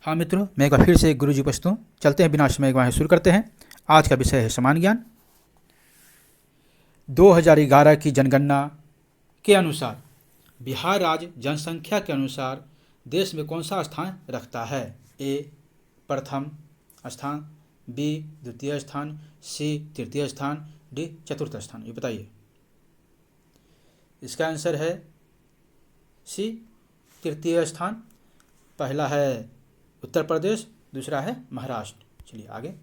हाँ मित्रों, मैं एक बार फिर से गुरु जी उपस्थित हूँ। चलते हैं बिना समय गवाए शुरू करते हैं। आज का विषय है समान ज्ञान। 2011 की जनगणना के अनुसार बिहार राज्य जनसंख्या के अनुसार देश में कौन सा स्थान रखता है? ए प्रथम स्थान, बी द्वितीय स्थान, सी तृतीय स्थान, डी चतुर्थ स्थान। ये बताइए। इसका आंसर है सी तृतीय स्थान। पहला है उत्तर प्रदेश, दूसरा है महाराष्ट्र। चलिए आगे।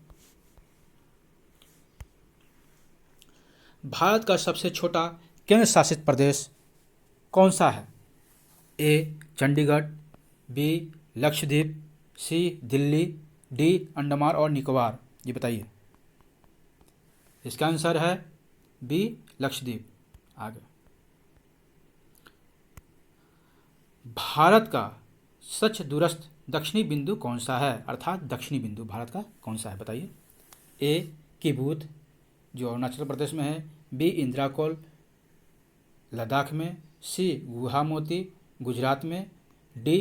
भारत का सबसे छोटा केंद्र शासित प्रदेश कौन सा है? ए चंडीगढ़, बी लक्षद्वीप, सी दिल्ली, डी अंडमान और निकोबार। ये बताइए। इसका आंसर है बी लक्षद्वीप। आगे। भारत का सबसे दूरस्थ दक्षिणी बिंदु कौन सा है? अर्थात दक्षिणी बिंदु भारत का कौन सा है? बताइए। ए किबूत जो अरुणाचल प्रदेश में है, बी इंदिराकोल लद्दाख में, सी गुवाहाटी गुजरात में, D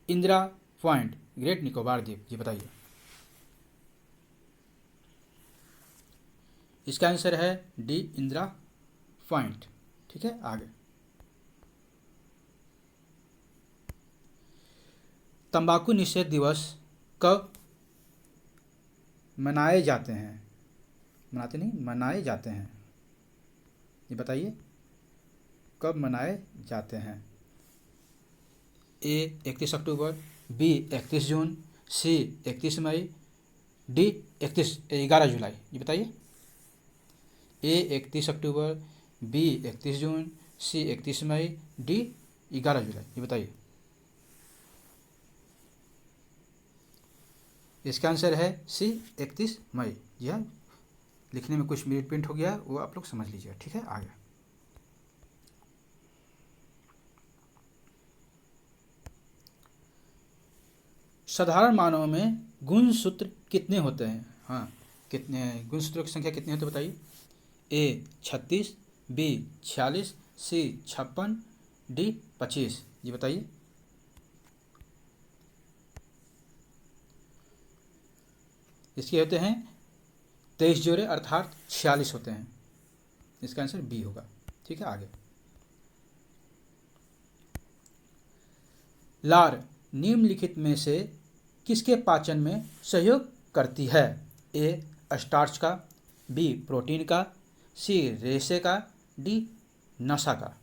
Indira point great Nicobar द्वीप। ये बताइए। इसका आंसर है डी इंदिरा पॉइंट। ठीक है। आगे। तंबाकू निषेध दिवस कब मनाए जाते हैं? मनाते नहीं, मनाए जाते हैं। ये बताइए कब मनाए जाते हैं? ए 31 अक्टूबर, बी 31 जून, सी 31 मई, डी 11 जुलाई। ये बताइए। ए 31 अक्टूबर, बी 31 जून, सी 31 मई, डी 11 जुलाई। ये बताइए। इसका आंसर है सी 31 मई। जी हाँ, लिखने में कुछ मिनट प्रिंट हो गया, वो आप लोग समझ लीजिए। ठीक है। आगे। साधारण मानव में गुणसूत्र कितने होते हैं? हाँ, कितने गुणसूत्रों की संख्या कितनी होती है बताइए। ए 36, बी 46, सी 56, डी 25। ये बताइए। इसके होते हैं 23 जोड़े, अर्थात 46 होते हैं। इसका आंसर बी होगा। ठीक है। आगे। लार निम्नलिखित में से किसके पाचन में सहयोग करती है? ए स्टार्च का, बी प्रोटीन का, सी रेशे का, डी नशा का।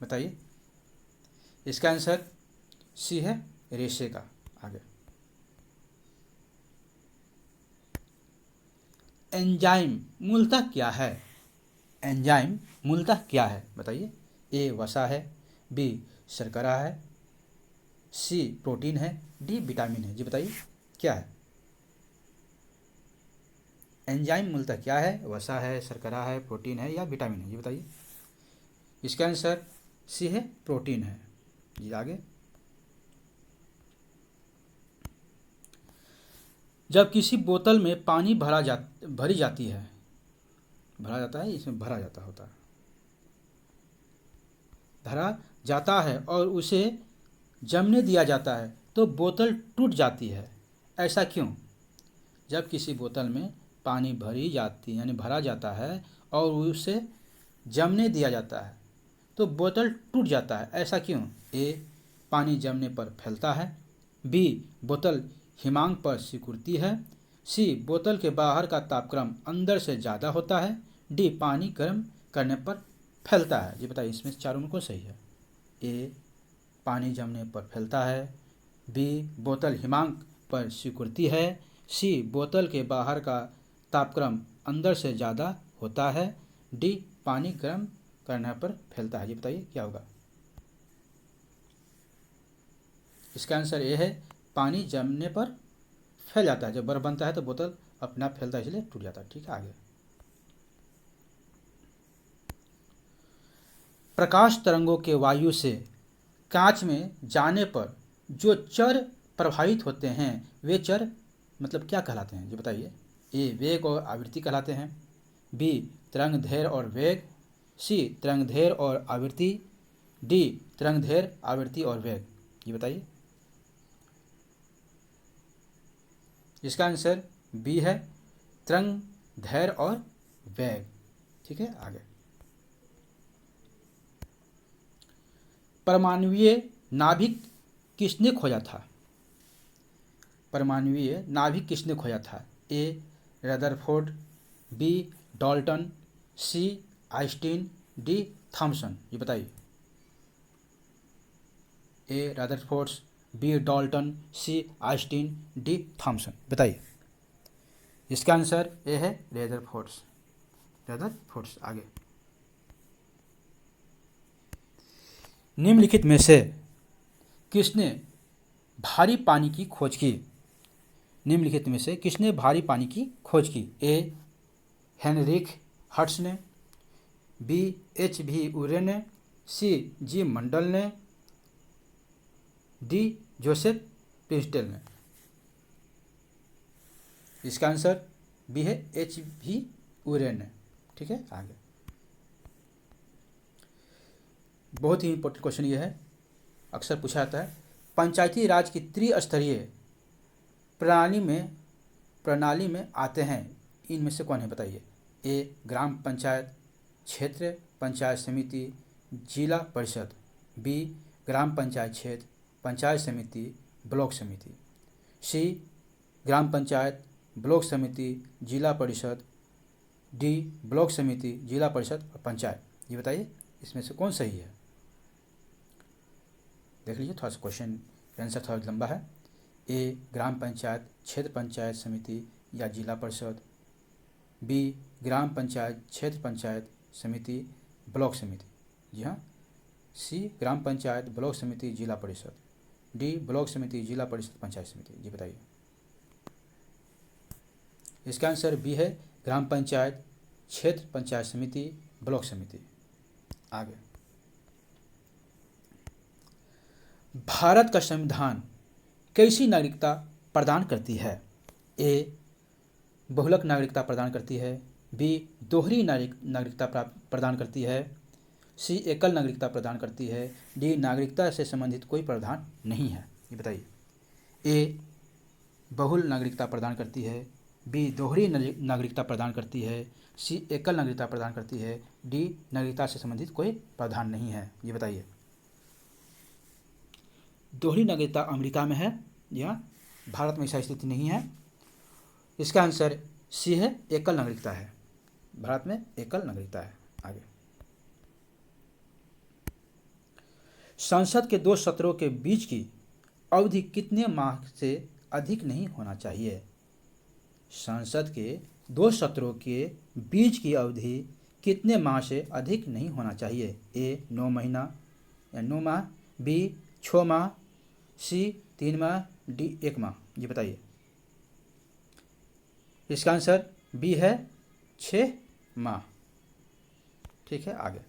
बताइए। इसका आंसर सी है रेशे का। आगे। एंजाइम मूलतः क्या है? एंजाइम मूलतः क्या है? बताइए। ए वसा है, बी शर्करा है, सी प्रोटीन है, डी विटामिन है। जी बताइए क्या है? एंजाइम मूलतः क्या है? वसा है, शर्करा है, प्रोटीन है या विटामिन है? ये बताइए। इसका आंसर सी है प्रोटीन है। जी आगे। जब किसी बोतल में पानी भरी जाती है, भरा जाता है, इसमें भरा जाता होता है, भरा जाता है और उसे जमने दिया जाता है तो बोतल टूट जाती है। ऐसा क्यों? जब किसी बोतल में पानी भरी जाती यानी भरा जाता है और उसे जमने दिया जाता है तो बोतल टूट जाता है। ऐसा क्यों? ए पानी जमने पर फैलता है, बी बोतल हिमांक पर सिकुड़ती है, सी बोतल के बाहर का तापक्रम अंदर से ज़्यादा होता है, डी पानी गर्म करने पर फैलता है। ये बताइए इसमें चारों में कौन सही है? ए पानी जमने पर फैलता है, बी बोतल हिमांक पर सिकुड़ती है, सी बोतल के बाहर का तापक्रम अंदर से ज़्यादा होता है, डी पानी गर्म करने पर फैलता है। ये बताइए क्या होगा? इसका आंसर ए है पानी जमने पर फैल जाता है। जब बर्फ बनता है तो बोतल अपने आप फैलता है, इसलिए टूट जाता है। ठीक है। आगे। प्रकाश तरंगों के वायु से कांच में जाने पर जो चर प्रभावित होते हैं वे चर मतलब क्या कहलाते हैं? ये बताइए। ए वेग और आवृत्ति कहलाते हैं, बी तरंग दैर्घ्य और वेग, सी तरंग दैर्घ्य और आवृत्ति, डी तरंग दैर्घ्य आवृत्ति और वेग। ये बताइए। इसका आंसर बी है तरंग, धैर्य और वेग। ठीक है, आगे। परमाणुवीय नाभिक किसने खोजा था? परमाणुवीय नाभिक किसने खोजा था? ए रदरफोर्ड, बी डाल्टन, सी आइंस्टीन, डी थॉमसन। ये बताइए। ए रदरफोर्ड, बी डाल्टन, सी आइंस्टीन, डी थॉमसन। बताइए। इसका आंसर ए है रदरफोर्ड। रदरफोर्ड। आगे। निम्नलिखित में से किसने भारी पानी की खोज की? निम्नलिखित में से किसने भारी पानी की खोज की? ए हेनरिक हर्ट्ज ने, बी एच भी उरे ने, सी जी मंडल ने, डी जोसेफ प्रिंस्टल ने। इसका आंसर बी है एच भी उरे ने। ठीक है, आगे। बहुत ही इंपॉर्टेंट क्वेश्चन ये है, अक्सर पूछा जाता है। पंचायती राज की त्रिस्तरीय प्रणाली में आते हैं, इनमें से कौन है? बताइए। ए ग्राम पंचायत, क्षेत्र पंचायत समिति, जिला परिषद, बी ग्राम पंचायत क्षेत्र, पंचायत समिति, ब्लॉक समिति, सी ग्राम पंचायत, ब्लॉक समिति, जिला परिषद, डी ब्लॉक समिति, जिला परिषद और पंचायत। ये बताइए इसमें से कौन सही है? देख लीजिए, थोड़ा सा क्वेश्चन का आंसर थोड़ा लंबा है। ए ग्राम पंचायत, क्षेत्र पंचायत समिति या जिला परिषद, बी ग्राम पंचायत, क्षेत्र पंचायत समिति, ब्लॉक समिति। जी हाँ, सी ग्राम पंचायत, ब्लॉक समिति, जिला परिषद, डी ब्लॉक समिति, जिला परिषद, पंचायत समिति। जी बताइए। इसका आंसर बी है ग्राम पंचायत, क्षेत्र पंचायत समिति, ब्लॉक समिति। आगे। भारत का संविधान कैसी नागरिकता प्रदान करती है? ए बहुलक नागरिकता प्रदान करती है, बी दोहरी नागरिकता प्रदान करती है, सी एकल नागरिकता प्रदान करती है, डी नागरिकता से संबंधित कोई प्रावधान नहीं है। ये बताइए। ए बहुल नागरिकता प्रदान करती है, बी दोहरी नागरिकता प्रदान करती है, सी एकल नागरिकता प्रदान करती है, डी नागरिकता से संबंधित कोई प्रावधान नहीं है। ये बताइए। दोहरी नागरिकता अमेरिका में है, या भारत में ऐसा स्थिति नहीं है। इसका आंसर सी है, एकल नागरिकता है। भारत में एकल नागरिकता है। आगे। संसद के 2 सत्रों के बीच की अवधि कितने माह से अधिक नहीं होना चाहिए? संसद के 2 सत्रों के बीच की अवधि कितने माह से अधिक नहीं होना चाहिए? ए 9 महीना या 9 माह, बी 6 माह, सी 3 माह, डी 1 माह। ये बताइए। इसका आंसर बी है 6 माह। ठीक है, आगे।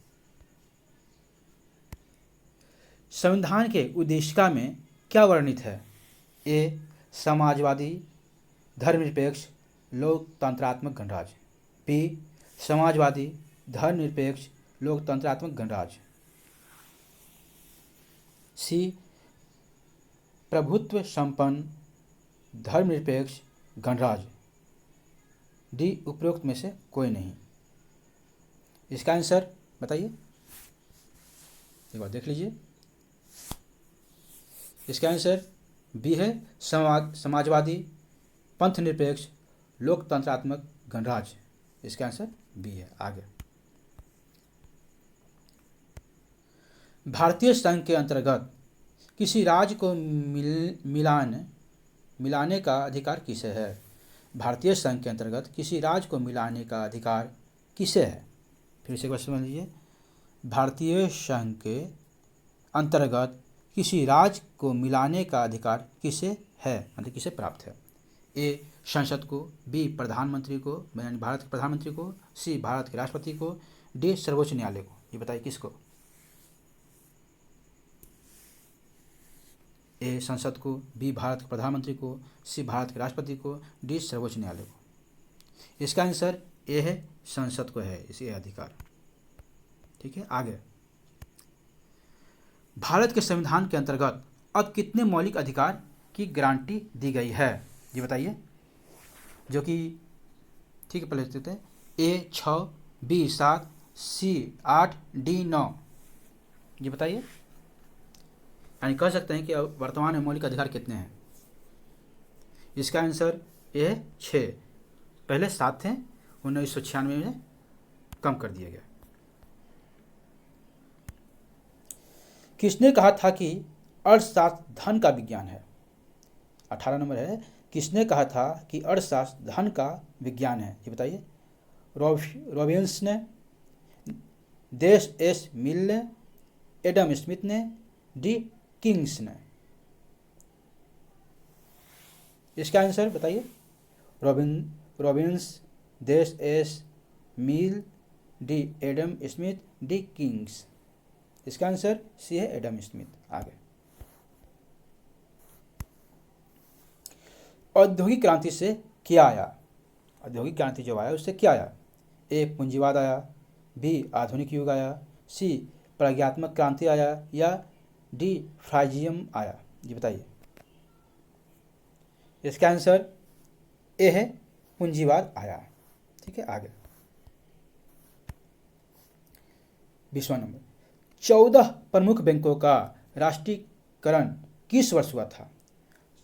संविधान के उद्देशिका में क्या वर्णित है? ए समाजवादी, धर्मनिरपेक्ष, लोकतंत्रात्मक गणराज्य, बी समाजवादी, धर्मनिरपेक्ष, लोकतंत्रात्मक गणराज्य, सी प्रभुत्व संपन्न, धर्मनिरपेक्ष गणराज्य, डी उपरोक्त में से कोई नहीं। इसका आंसर बताइए, एक बार देख लीजिए। इसका आंसर बी है समाजवादी, पंथ निरपेक्ष, लोकतंत्रात्मक गणराज्य। इसका आंसर बी है। आगे। भारतीय संघ के अंतर्गत किसी राज्य को मिलाने का अधिकार किसे है? भारतीय संघ के अंतर्गत किसी राज्य को मिलाने का अधिकार किसे है? फिर से क्वेश्चन समझ लीजिए। भारतीय संघ के अंतर्गत किसी राज्य को मिलाने का अधिकार किसे है, मतलब किसे प्राप्त है? ए संसद को, बी प्रधानमंत्री को, यानी भारत के प्रधानमंत्री को, सी भारत के राष्ट्रपति को, डी सर्वोच्च न्यायालय को। ये बताइए किसको? ए संसद को, बी भारत के प्रधानमंत्री को, सी भारत के राष्ट्रपति को, डी सर्वोच्च न्यायालय को। इसका आंसर ए है, संसद को है इसे अधिकार। ठीक है, आगे। भारत के संविधान के अंतर्गत अब कितने मौलिक अधिकार की गारंटी दी गई है? ये बताइए। जो कि ठीक है, पहले देते हैं A 6, B 7, C 8, D 9। जी बताइए, यानी कह सकते हैं कि वर्तमान में मौलिक अधिकार कितने हैं। इसका आंसर ए है 6। पहले 7 थे, 1996 में कम कर दिया गया। किसने कहा था कि अर्थशास्त्र धन का विज्ञान है। 18 नंबर है, किसने कहा था कि अर्थशास्त्र धन का विज्ञान है। ये बताइए, रॉबिन्स ने, देश एस मिल ने, एडम स्मिथ ने, डी किंग्स ने। इसका आंसर बताइए। रॉबिन्स, देश S Mill, D Adam Smith, D Keynes. इसका आंसर सी है एडम स्मिथ। आगे, औद्योगिक क्रांति से क्या आया। औद्योगिक क्रांति जब आया उससे क्या आया। ए पूंजीवाद आया, बी आधुनिक युग आया, सी प्रज्ञात्मक क्रांति आया, या डी फ्राइजियम आया। जी बताइए। इसका आंसर ए है पूंजीवाद आया। ठीक है, आगे 20वां नंबर, 14 प्रमुख बैंकों का राष्ट्रीयकरण किस वर्ष हुआ था।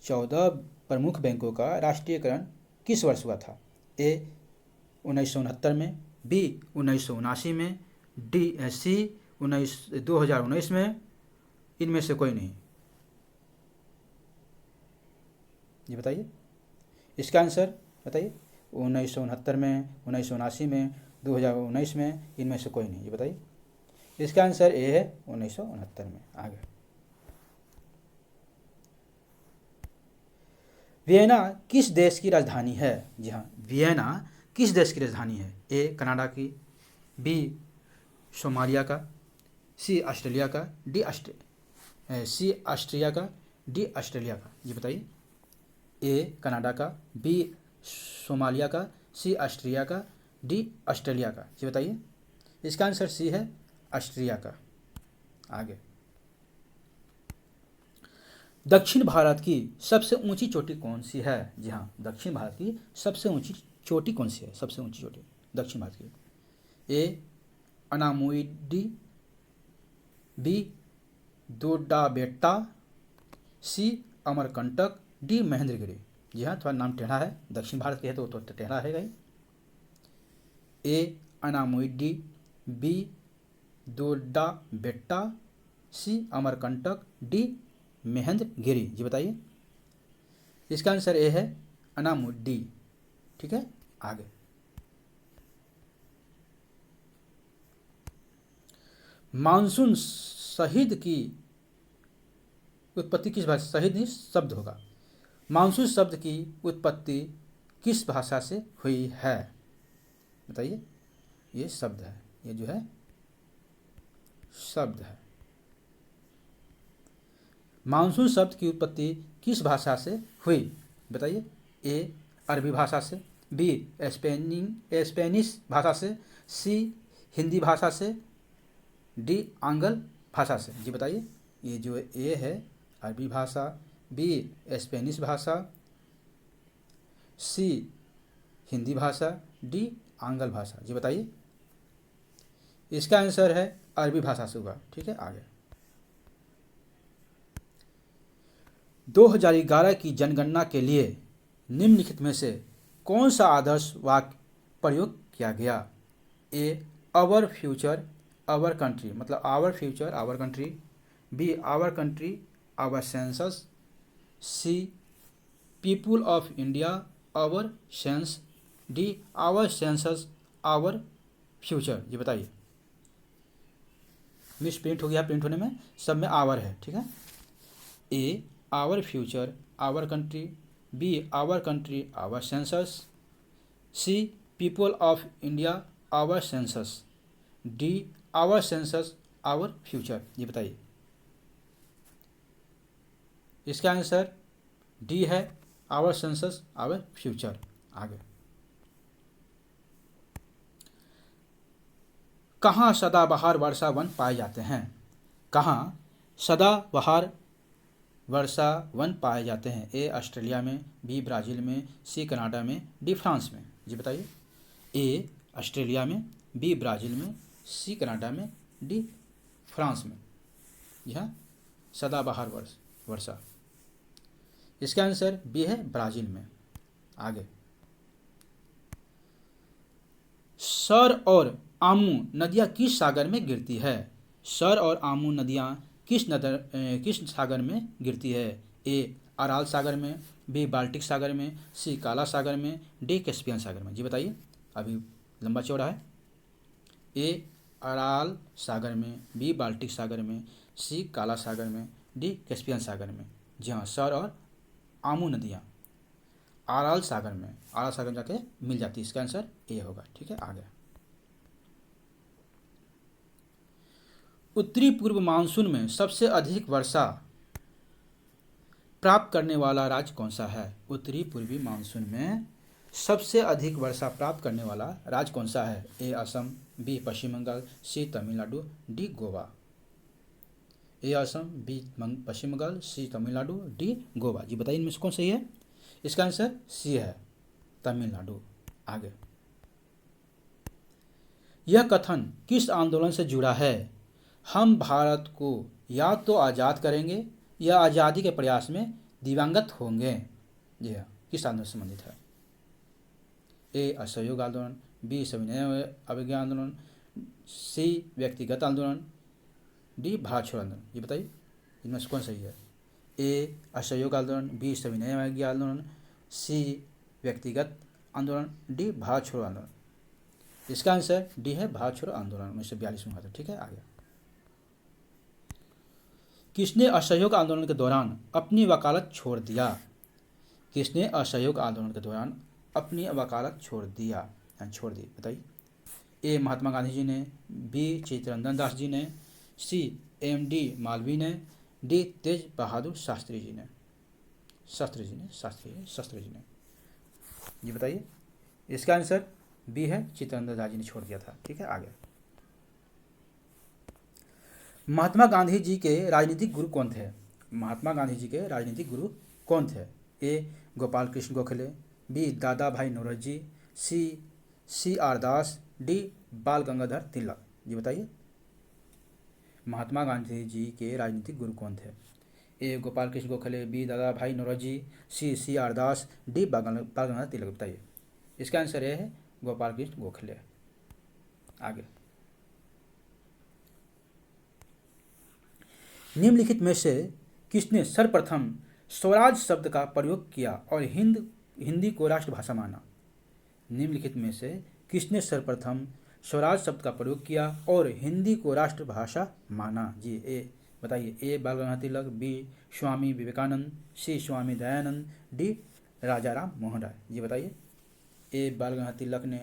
14 प्रमुख बैंकों का राष्ट्रीयकरण किस वर्ष हुआ था। ए 1969 में, बी 1979 में, डी सी 2019 में, इनमें से कोई नहीं। ये बताइए। इसका आंसर बताइए। 1969 में, 1979 में, 2019 में, इनमें से कोई नहीं। ये बताइए। इसका आंसर ए है 1969 में। आगे, वियना किस देश की राजधानी है। जी हाँ, वियना किस देश की राजधानी है। ए कनाडा की, बी सोमालिया का, सी ऑस्ट्रेलिया का, सी ऑस्ट्रिया का, डी ऑस्ट्रेलिया का। जी बताइए। ए कनाडा का, बी सोमालिया का, सी ऑस्ट्रिया का, डी ऑस्ट्रेलिया का। जी बताइए। इसका आंसर सी है ऑस्ट्रिया का। आगे, दक्षिण भारत की सबसे ऊंची चोटी कौन सी है। जी हाँ, दक्षिण भारत की सबसे ऊंची चोटी कौन सी है। सबसे ऊंची चोटी दक्षिण भारत की। ए अनामुइडी, बी दोड्डाबेट्टा, सी अमरकंटक, डी महेंद्रगिरी। जी हाँ, थोड़ा नाम टेढ़ा है, दक्षिण भारत के है तो टेढ़ा रहेगा ही। ए अनामुइडी, बी दोड्डाबेट्टा, सी अमरकंटक, डी महेंद्रगिरी। जी बताइए। इसका आंसर ए है अनामुड्डी। ठीक है, आगे, मानसून शहीद की उत्पत्ति किस भाषा। शहीद नहीं, शब्द होगा। मानसून शब्द की उत्पत्ति किस भाषा से हुई है। बताइए। ये शब्द है, ये जो है शब्द है। मानसून शब्द की उत्पत्ति किस भाषा से हुई। बताइए। ए अरबी भाषा से, बी स्पेनिश भाषा से, सी हिंदी भाषा से, डी आंग्ल भाषा से। जी बताइए। ये जो ए है अरबी भाषा, बी स्पेनिश भाषा, सी हिंदी भाषा, डी आंग्ल भाषा। जी बताइए। इसका आंसर है अरबी भाषा से होगा। ठीक है, आगे, 2011 की जनगणना के लिए निम्नलिखित में से कौन सा आदर्श वाक्य प्रयोग किया गया। A our future our country, मतलब our future our country, B our country our census, C people of India our sense, D our census our future. ये बताइए। मिस प्रिंट हो गया, प्रिंट होने में सब में आवर है। ठीक है। A our future our country, B our country our census, C people of India our census, D our census our future. ये बताइए। इसका आंसर डी है आवर सेंसस आवर फ्यूचर। आगे, कहाँ सदाबहार वर्षा वन पाए जाते हैं। कहाँ सदाबहार वर्षा वन पाए जाते हैं? ए ऑस्ट्रेलिया में, बी ब्राज़ील में, सी कनाडा में, डी फ्रांस में। जी बताइए। ए ऑस्ट्रेलिया में, बी ब्राज़ील में, सी कनाडा में, डी फ्रांस में। जी हाँ, सदाबहार वर्षा। इसका आंसर बी है, ब्राज़ील में। आगे, सर और आमू नदियाँ किस सागर में गिरती है? सर और आमू नदियाँ किस सागर में गिरती है? ए अराल सागर में, बी बाल्टिक सागर में, सी काला सागर में, डी कैस्पियन सागर में। जी बताइए, अभी लंबा चौड़ा है। ए अराल सागर में, बी बाल्टिक सागर में, सी काला सागर में, डी कैस्पियन सागर में। जी हाँ, सर और आमू नदियाँ अराल सागर में जाके मिल जाती है। इसका आंसर ए होगा। ठीक है, आगे, उत्तरी पूर्व मानसून में सबसे अधिक वर्षा प्राप्त करने वाला राज्य कौन सा है? उत्तरी पूर्वी मानसून में सबसे अधिक वर्षा प्राप्त करने वाला राज्य कौन सा है? ए असम, बी पश्चिम बंगाल, सी तमिलनाडु, डी गोवा। ए असम, बी पश्चिम बंगाल, सी तमिलनाडु, डी गोवा। जी बताइए, इनमें से कौन सही है? इसका आंसर सी है, तमिलनाडु। आगे, यह कथन किस आंदोलन से जुड़ा है? हम भारत को या तो आज़ाद करेंगे या आज़ादी के प्रयास में दिवंगत होंगे। जी हाँ, किस आंदोलन से संबंधित है? ए असहयोग आंदोलन, बी सविनय अवज्ञा आंदोलन, सी व्यक्तिगत आंदोलन, डी भारत छोड़ो आंदोलन। ये बताइए, इनमें से कौन सही है? ए असहयोग आंदोलन, बी सविनय अवज्ञा आंदोलन, सी व्यक्तिगत आंदोलन, डी भारत छोड़ो आंदोलन। इसका आंसर डी है, भारत छोड़ो आंदोलन 1942 में हुआ था। ठीक है, आगे, किसने असहयोग आंदोलन के दौरान अपनी वकालत छोड़ दिया? किसने असहयोग आंदोलन के दौरान अपनी वकालत छोड़ दी? बताइए। ए महात्मा गांधी जी ने, बी चित्तरंजन दास जी ने, सी एम.डी. मालवीय ने, डी तेज बहादुर शास्त्री जी ने। जी बताइए, इसका आंसर बी है, चित्तरंजन दास जी ने छोड़ दिया था। ठीक है, आगे, महात्मा गांधी जी के राजनीतिक गुरु कौन थे? महात्मा गांधी जी के राजनीतिक गुरु कौन थे? ए गोपाल कृष्ण गोखले, बी दादा भाई नौरोजी, सी.आर. दास, डी बाल गंगाधर तिलक। जी बताइए, महात्मा गांधी जी के राजनीतिक गुरु कौन थे? ए गोपाल कृष्ण गोखले, बी दादा भाई नौरोजी, सी.आर. दास, डी बाल गंगाधर तिलक। बताइए, इसका आंसर ए है, गोपाल कृष्ण गोखले। आगे, निम्नलिखित में से किसने सर्वप्रथम स्वराज शब्द का प्रयोग किया और हिंदी को राष्ट्रभाषा माना? निम्नलिखित में से किसने सर्वप्रथम स्वराज शब्द का प्रयोग किया और हिंदी को राष्ट्रभाषा माना? जी बताइए। ए बाल गंगाधर तिलक, बी स्वामी विवेकानंद, सी स्वामी दयानंद, डी राजा राम मोहन राय। जी बताइए। ए बाल गंगाधर तिलक ने,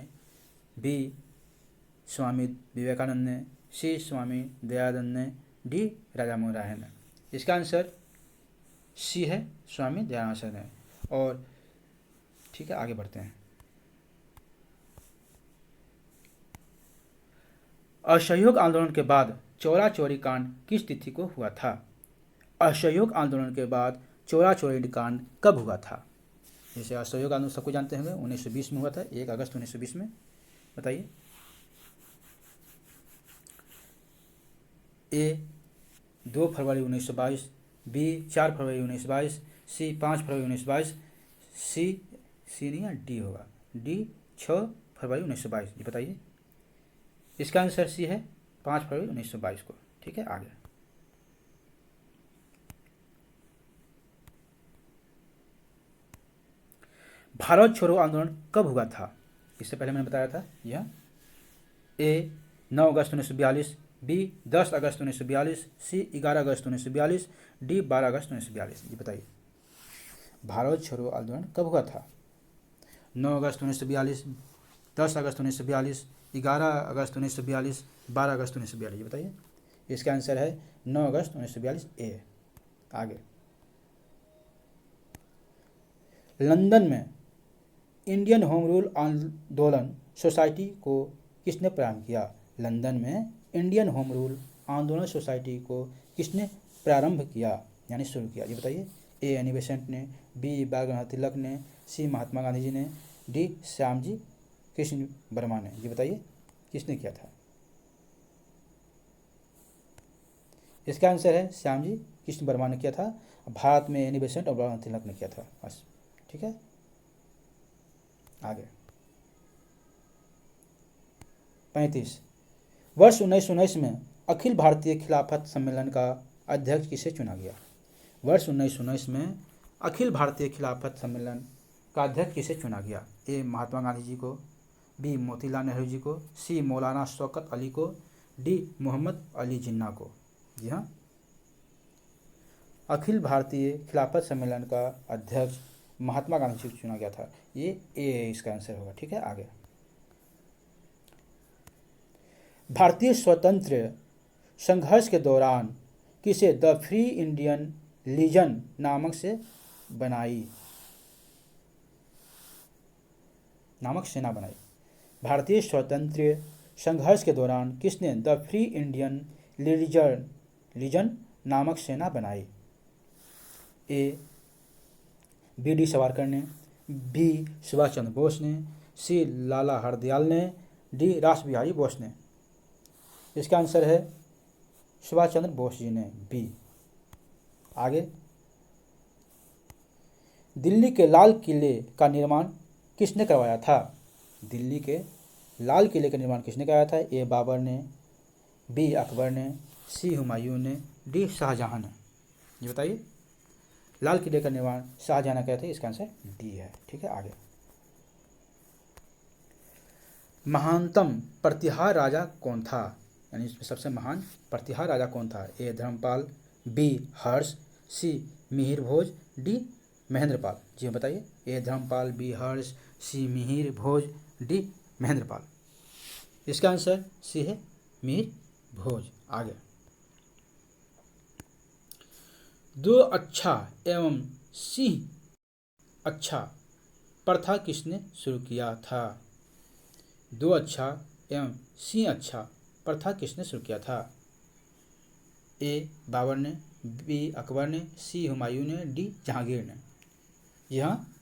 बी स्वामी विवेकानंद ने, सी स्वामी दयानंद ने, डी राजा मोहन राय ने। इसका आंसर सी है, स्वामी दयानंद ने। और ठीक है, आगे बढ़ते हैं। असहयोग आंदोलन के बाद चौरा चौरी कांड किस तिथि को हुआ था? असहयोग आंदोलन के बाद चौरा चौरी कांड कब हुआ था? जैसे असहयोग आंदोलन सबको जानते होंगे, 1920 में हुआ था, 1 अगस्त 1920 में। बताइए। ए 2 फरवरी 1922, बी 4 फरवरी 1922, सी 5 फरवरी 1922, सी नहीं है, डी होगा, डी 6 फरवरी 1922। ये बताइए। इसका आंसर सी है, 5 फरवरी 1922 को। ठीक है, आगे। भारत छोड़ो आंदोलन कब हुआ था? इससे पहले मैंने बताया था यह। ए 9 अगस्त 1942, बी 10 अगस्त 1942, सी 11 अगस्त 1942, डी 12 अगस्त 1942। ये बताइए, भारत छोड़ो आंदोलन कब हुआ था? 9 अगस्त 1942, 10 अगस्त 1942, 11 अगस्त 1942, 12 अगस्त 1942। ये बताइए। इसका आंसर है 9 अगस्त 1942 ए। आगे, लंदन में इंडियन होम रूल आंदोलन सोसाइटी को किसने प्रारंभ किया? लंदन में इंडियन होम रूल आंदोलन सोसाइटी को किसने प्रारंभ किया? यानी शुरू किया? जी बताइए। ए एनी बेसेंट ने, बी बाल गंगाधर तिलक ने, सी महात्मा गांधी जी ने, डी श्यामजी कृष्ण वर्मा ने। जी बताइए किसने किया था? इसका आंसर है श्यामजी कृष्ण वर्मा ने किया था। भारत में एनी बेसेंट और बाल गंगाधर तिलक ने किया था बस। ठीक है, आगे 35। वर्ष 1919 में अखिल भारतीय खिलाफत सम्मेलन का अध्यक्ष किसे चुना गया? वर्ष 1919 में अखिल भारतीय खिलाफत सम्मेलन का अध्यक्ष किसे चुना गया? ए महात्मा गांधी जी को, बी मोतीलाल नेहरू जी को, सी मौलाना शौकत अली को, डी मोहम्मद अली जिन्ना को। जी हाँ, अखिल भारतीय खिलाफत सम्मेलन का अध्यक्ष महात्मा गांधी जी को चुना गया था। ये ए इसका आंसर होगा। ठीक है, आगे भारतीय स्वतंत्र संघर्ष के दौरान किसे द फ्री इंडियन लीजन नामक सेना बनाई? भारतीय स्वतंत्र संघर्ष के दौरान किसने द फ्री इंडियन लीजन नामक सेना बनाई? ए बी डी सावरकर ने, बी सुभाष चंद्र बोस ने, सी लाला हरदयाल ने, डी रास बिहारी बोस ने। इसका आंसर है सुभाष चंद्र बोस जी ने, बी। आगे दिल्ली के लाल किले का निर्माण किसने करवाया था? दिल्ली के लाल किले का निर्माण किसने कराया था? ए बाबर ने, बी अकबर ने, सी हुमायूं ने, डी शाहजहां ने। ये बताइए लाल किले का निर्माण शाहजहां ने किया था। इसका आंसर डी है। ठीक है, आगे महानतम प्रतिहार राजा कौन था? यानी इसमें सबसे महान प्रतिहार राजा कौन था? ए धर्मपाल, बी हर्ष, सी मिहिर भोज, डी महेंद्रपाल। जी बताइए। ए धर्मपाल, बी हर्ष, सी मिहिर भोज, डी महेंद्रपाल। इसका आंसर सी है मिहिर भोज। आगे दो अच्छा एवं सिंह अच्छा प्रथा किसने शुरू किया था? दो अच्छा एवं सिंह अच्छा प्रथा किसने शुरू किया था? ए बाबर ने, बी अकबर ने, सी हुमायूं ने, डी जहांगीर ने। जी हाँ,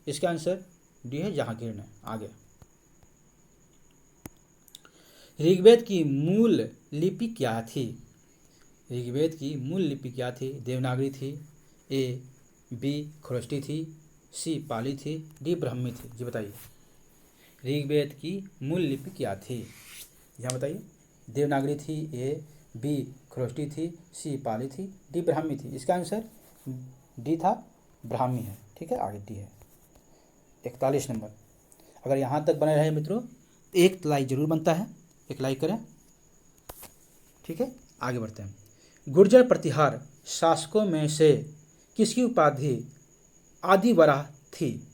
इसका आंसर डी है जहांगीर ने। आगे ऋग्वेद की मूल लिपि क्या थी? ऋग्वेद की मूल लिपि क्या थी? देवनागरी थी, ए बी खरोष्टी थी, सी पाली थी, डी ब्राह्मी थी। जी बताइए ऋग्वेद की मूल लिपि क्या थी? यहाँ बताइए। देवनागरी थी, ए बी खरोष्टी थी, सी पाली थी, डी ब्राह्मी थी। इसका आंसर डी था, ब्राह्मी है। ठीक है, आगे डी है। 41 नंबर। अगर यहाँ तक बने रहे मित्रों एक लाइक जरूर बनता है, एक लाइक करें। ठीक है, आगे बढ़ते हैं। गुर्जर प्रतिहार शासकों में से किसकी उपाधि आदिवराह थी?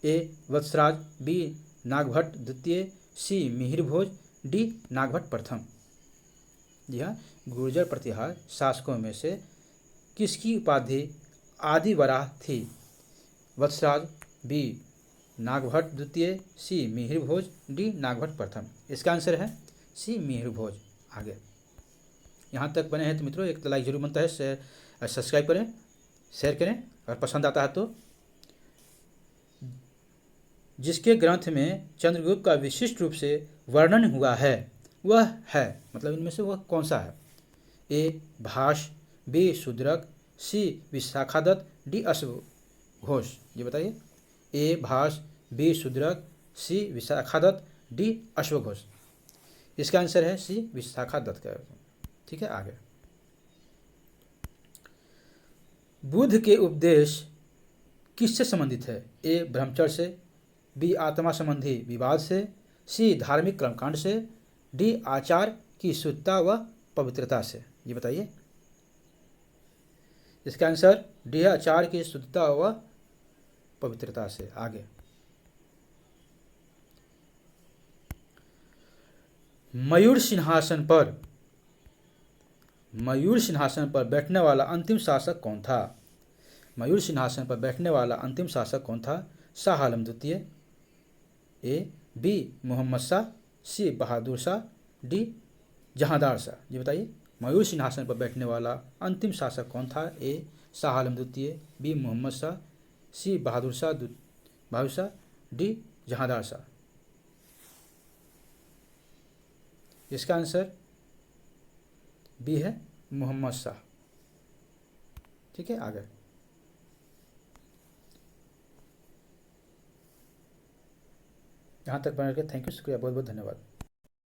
ए वत्सराज, बी नागभट्ट द्वितीय, सी मिहिर भोज, डी नागभट्ट प्रथम। जी हाँ, गुर्जर प्रतिहार शासकों में से किसकी उपाधि आदिवराह थी? वत्सराज, बी नागभट्ट द्वितीय, सी मिहिर भोज, डी नागभट्ट प्रथम। इसका आंसर है सी मिहिर भोज। आगे यहाँ तक बने हैं तो मित्रों एक लाइक जरूर बनता है, सब्सक्राइब करें, शेयर करें अगर पसंद आता है तो। जिसके ग्रंथ में चंद्रगुप्त का विशिष्ट रूप से वर्णन हुआ है वह है, मतलब इनमें से वह कौन सा है? ए भाष, बी शूद्रक, सी विशाखादत्त, डी अश्वघोष। ये बताइए। ए भाष, बी शूद्रक, सी विशाखादत्त, डी अश्वघोष। इसका आंसर है सी विशाखादत्त का। ठीक है, आगे बुद्ध के उपदेश किससे संबंधित है? ए ब्रह्मचर्य से, बी आत्मा संबंधी विवाद से, सी धार्मिक कर्मकांड से, डी आचार की शुद्धता व पवित्रता से। ये बताइए। इसका आंसर डी है आचार की शुद्धता व पवित्रता से। आगे मयूर सिंहासन पर बैठने वाला अंतिम शासक कौन था? मयूर सिंहासन पर बैठने वाला अंतिम शासक कौन था? शाह आलम द्वितीय, A B Mohammad Shah, C Bahadur Shah, D Jahandar Shah. जी बताइए मयूर सिंहासन पर बैठने वाला अंतिम शासक कौन था? ए शाह आलम द्वितीय, B Mohammad Shah, C Bahadur Shah, D Jahandar Shah. इसका आंसर बी है मोहम्मद शाह। ठीक है, आगे। यहाँ तक बने रखिए। थैंक यू, शुक्रिया, बहुत बहुत धन्यवाद।